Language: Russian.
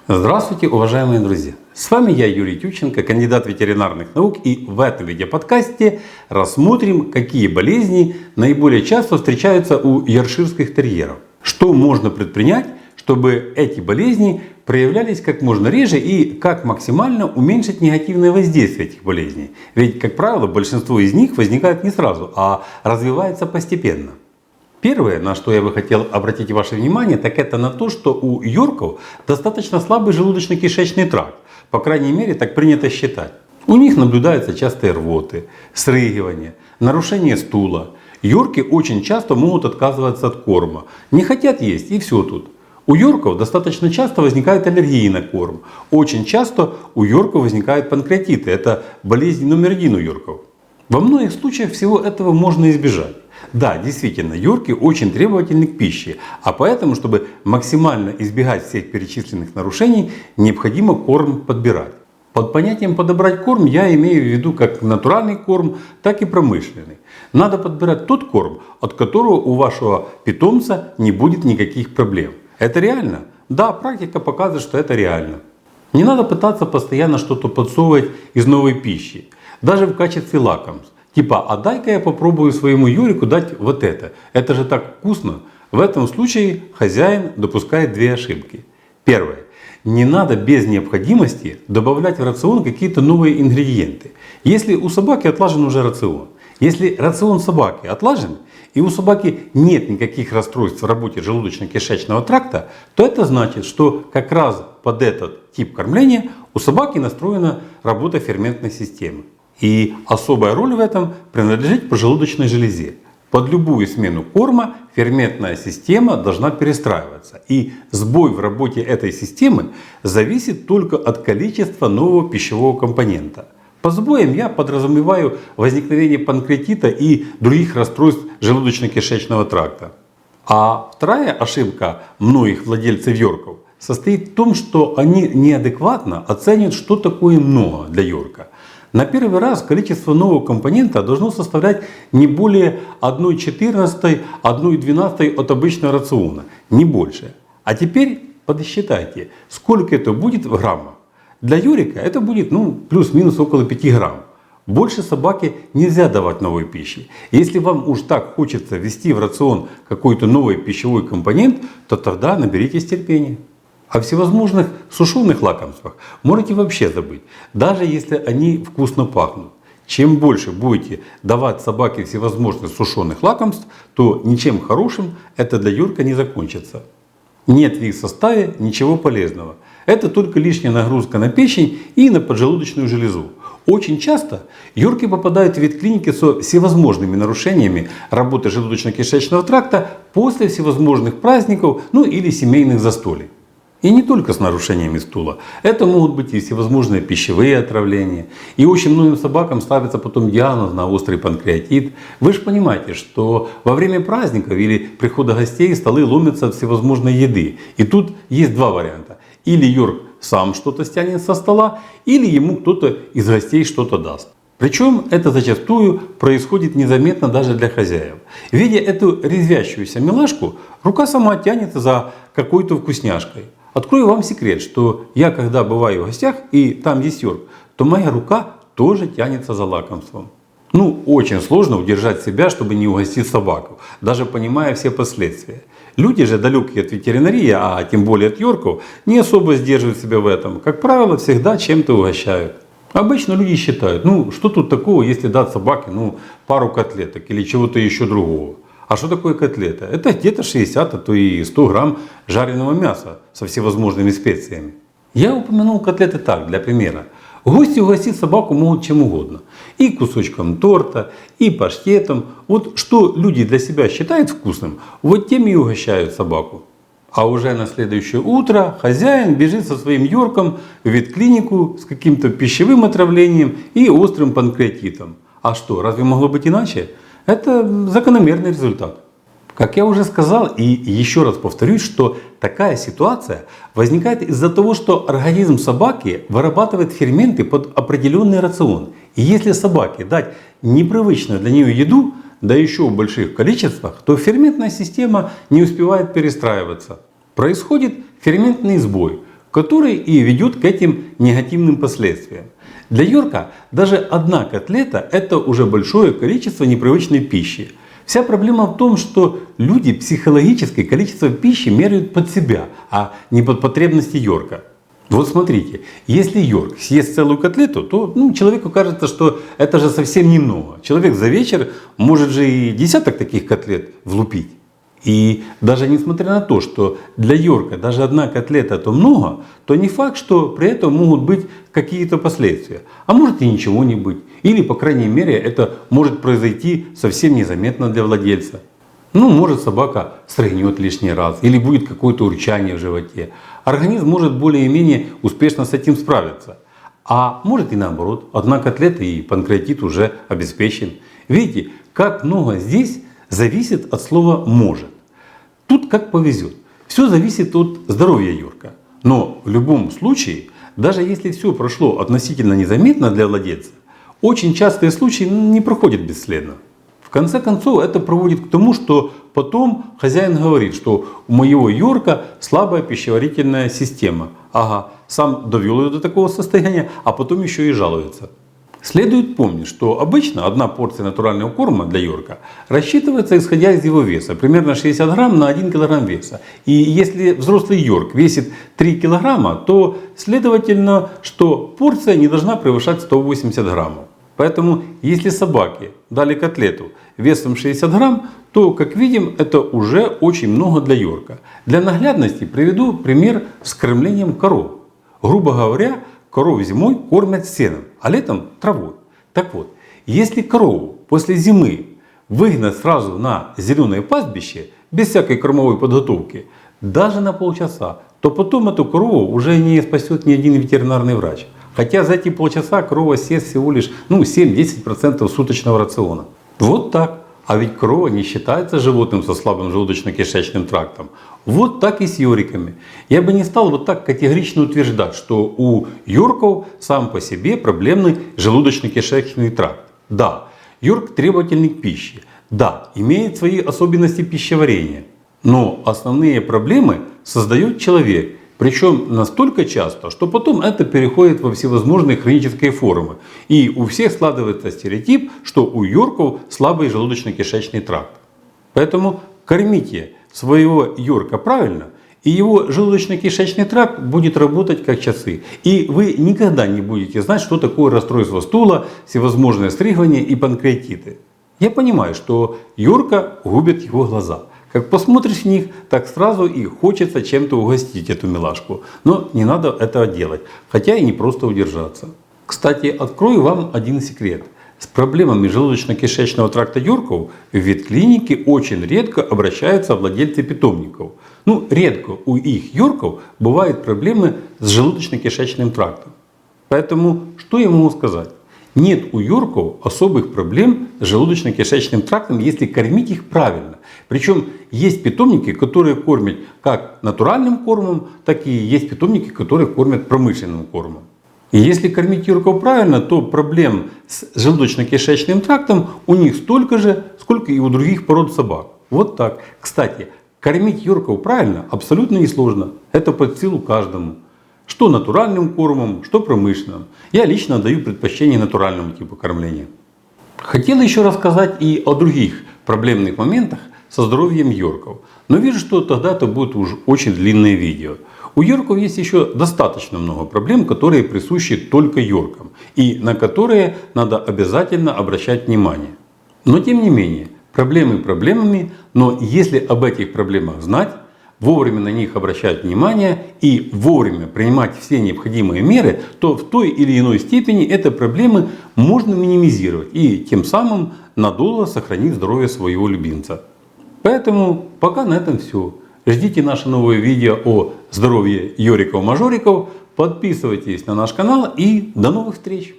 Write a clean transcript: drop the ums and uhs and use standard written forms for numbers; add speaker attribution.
Speaker 1: Здравствуйте, уважаемые друзья! С вами я, Юрий Тютченко, кандидат ветеринарных наук, и в этом видеоподкасте рассмотрим, какие болезни наиболее часто встречаются у йоркширских терьеров. Что можно предпринять, чтобы эти болезни проявлялись как можно реже и как максимально уменьшить негативное воздействие этих болезней. Ведь, как правило, большинство из них возникает не сразу, а развивается постепенно. Первое, на что я бы хотел обратить ваше внимание, так это на то, что у йорков достаточно слабый желудочно-кишечный тракт. По крайней мере, так принято считать. У них наблюдаются частые рвоты, срыгивания, нарушение стула. Йорки очень часто могут отказываться от корма. Не хотят есть, и все тут. У йорков достаточно часто возникают аллергии на корм. Очень часто у йорков возникают панкреатиты. Это болезнь номер один у йорков. Во многих случаях всего этого можно избежать. Да, действительно, йорки очень требовательны к пище, а поэтому, чтобы максимально избегать всех перечисленных нарушений, необходимо корм подбирать. Под понятием подобрать корм я имею в виду как натуральный корм, так и промышленный. Надо подбирать тот корм, от которого у вашего питомца не будет никаких проблем. Это реально? Да, практика показывает, что это реально. Не надо пытаться постоянно что-то подсовывать из новой пищи, даже в качестве лакомств. Типа, а дай-ка я попробую своему Юрику дать вот это. Это же так вкусно. В этом случае хозяин допускает две ошибки. Первое. Не надо без необходимости добавлять в рацион какие-то новые ингредиенты. Если у собаки отлажен уже рацион, если рацион собаки отлажен, и у собаки нет никаких расстройств в работе желудочно-кишечного тракта, то это значит, что как раз под этот тип кормления у собаки настроена работа ферментной системы. И особая роль в этом принадлежит поджелудочной железе. Под любую смену корма ферментная система должна перестраиваться. И сбой в работе этой системы зависит только от количества нового пищевого компонента. По сбоям я подразумеваю возникновение панкреатита и других расстройств желудочно-кишечного тракта. А вторая ошибка многих владельцев йорков состоит в том, что они неадекватно оценивают, что такое много для йорка. На первый раз количество нового компонента должно составлять не более 1/14, 1/12 от обычного рациона, не больше. А теперь подсчитайте, сколько это будет в граммах. Для Юрика это будет плюс-минус около 5 грамм. Больше собаке нельзя давать новой пищи. Если вам уж так хочется ввести в рацион какой-то новый пищевой компонент, то тогда наберитесь терпения. О всевозможных сушеных лакомствах можете вообще забыть, даже если они вкусно пахнут. Чем больше будете давать собаке всевозможных сушеных лакомств, то ничем хорошим это для Юрка не закончится. Нет в их составе ничего полезного. Это только лишняя нагрузка на печень и на поджелудочную железу. Очень часто йорки попадают в ветклиники со всевозможными нарушениями работы желудочно-кишечного тракта после всевозможных праздников, или семейных застолий. И не только с нарушениями стула. Это могут быть и всевозможные пищевые отравления. И очень многим собакам ставится потом диагноз на острый панкреатит. Вы же понимаете, что во время праздников или прихода гостей столы ломятся от всевозможной еды. И тут есть два варианта. Или йорк сам что-то стянет со стола, или ему кто-то из гостей что-то даст. Причем это зачастую происходит незаметно даже для хозяев. Видя эту резвящуюся милашку, рука сама тянется за какой-то вкусняшкой. Открою вам секрет, что я, когда бываю в гостях и там есть йорк, то моя рука тоже тянется за лакомством. Очень сложно удержать себя, чтобы не угостить собаку, даже понимая все последствия. Люди же, далекие от ветеринарии, а тем более от йорков, не особо сдерживают себя в этом. Как правило, всегда чем-то угощают. Обычно люди считают, что тут такого, если дать собаке пару котлеток или чего-то еще другого. А что такое котлета? Это где-то 60, а то и 100 грамм жареного мяса со всевозможными специями. Я упомянул котлеты так, для примера. Гости угостить собаку могут чем угодно. И кусочком торта, и паштетом. Вот что люди для себя считают вкусным, вот тем и угощают собаку. А уже на следующее утро хозяин бежит со своим йорком в ветклинику с каким-то пищевым отравлением и острым панкреатитом. А что, разве могло быть иначе? Это закономерный результат. Как я уже сказал и еще раз повторюсь, что такая ситуация возникает из-за того, что организм собаки вырабатывает ферменты под определенный рацион. И если собаке дать непривычную для нее еду, да еще в больших количествах, то ферментная система не успевает перестраиваться. Происходит ферментный сбой. который и ведет к этим негативным последствиям. Для Йорка даже одна котлета – это уже большое количество непривычной пищи. Вся проблема в том, что люди психологически количество пищи меряют под себя, а не под потребности Йорка. Вот смотрите, если Йорк съест целую котлету, то человеку кажется, что это же совсем немного. Человек за вечер может же и десяток таких котлет влупить. И даже несмотря на то, что для Йорка даже одна котлета это много, то не факт, что при этом могут быть какие-то последствия. А может и ничего не быть. Или, по крайней мере, это может произойти совсем незаметно для владельца. Может собака срыгнет лишний раз, или будет какое-то урчание в животе. Организм может более-менее успешно с этим справиться. А может и наоборот, одна котлета и панкреатит уже обеспечен. Видите, как много здесь зависит от слова «может». Тут как повезет. Все зависит от здоровья Йорка. Но в любом случае, даже если все прошло относительно незаметно для владельца, очень частые случаи не проходят бесследно. В конце концов, это приводит к тому, что потом хозяин говорит, что у моего Йорка слабая пищеварительная система. Ага, сам довел ее до такого состояния, а потом еще и жалуется. Следует помнить, что обычно одна порция натурального корма для Йорка рассчитывается исходя из его веса, примерно 60 грамм на 1 килограмм веса. И если взрослый Йорк весит 3 килограмма, то следовательно, что порция не должна превышать 180 граммов. Поэтому если собаке дали котлету весом 60 грамм, то, как видим, это уже очень много для Йорка. Для наглядности приведу пример с кормлением коров. Грубо говоря, коров зимой кормят сеном, а летом травой. Так вот, если корову после зимы выгнать сразу на зеленое пастбище, без всякой кормовой подготовки, даже на полчаса, то потом эту корову уже не спасет ни один ветеринарный врач. Хотя за эти полчаса корова съест всего лишь 7-10% суточного рациона. Вот так. А ведь корова не считается животным со слабым желудочно-кишечным трактом. Вот так и с йориками. Я бы не стал вот так категорично утверждать, что у йорков сам по себе проблемный желудочно-кишечный тракт. Да, йорк требовательный к пище. Да, имеет свои особенности пищеварения. Но основные проблемы создает человек. Причем настолько часто, что потом это переходит во всевозможные хронические формы. И у всех складывается стереотип, что у йорков слабый желудочно-кишечный тракт. Поэтому кормите своего йорка правильно, и его желудочно-кишечный тракт будет работать как часы. И вы никогда не будете знать, что такое расстройство стула, всевозможные стригвания и панкреатиты. Я понимаю, что йорка губят его глаза. Как посмотришь в них, так сразу и хочется чем-то угостить эту милашку. Но не надо этого делать, хотя и не просто удержаться. Кстати, открою вам один секрет. С проблемами желудочно-кишечного тракта йорков в ветклинике очень редко обращаются владельцы питомников. Редко у их йорков бывают проблемы с желудочно-кишечным трактом. Поэтому что я могу сказать? Нет у йорков особых проблем с желудочно-кишечным трактом, если кормить их правильно. Причем есть питомники, которые кормят как натуральным кормом, так и есть питомники, которые кормят промышленным кормом. И если кормить йорков правильно, то проблем с желудочно-кишечным трактом у них столько же, сколько и у других пород собак. Вот так. Кстати, кормить йорков правильно абсолютно несложно. Это под силу каждому. Что натуральным кормом, что промышленным. Я лично даю предпочтение натуральному типу кормления. Хотел еще рассказать и о других проблемных моментах со здоровьем йорков. Но вижу, что тогда это будет уж очень длинное видео. У йорков есть еще достаточно много проблем, которые присущи только йоркам. И на которые надо обязательно обращать внимание. Но тем не менее, проблемы проблемами, но если об этих проблемах знать, вовремя на них обращать внимание и вовремя принимать все необходимые меры, то в той или иной степени эти проблемы можно минимизировать и тем самым надолго сохранить здоровье своего любимца. Поэтому пока на этом все. Ждите наше новое видео о здоровье йориков-мажориков, подписывайтесь на наш канал и до новых встреч!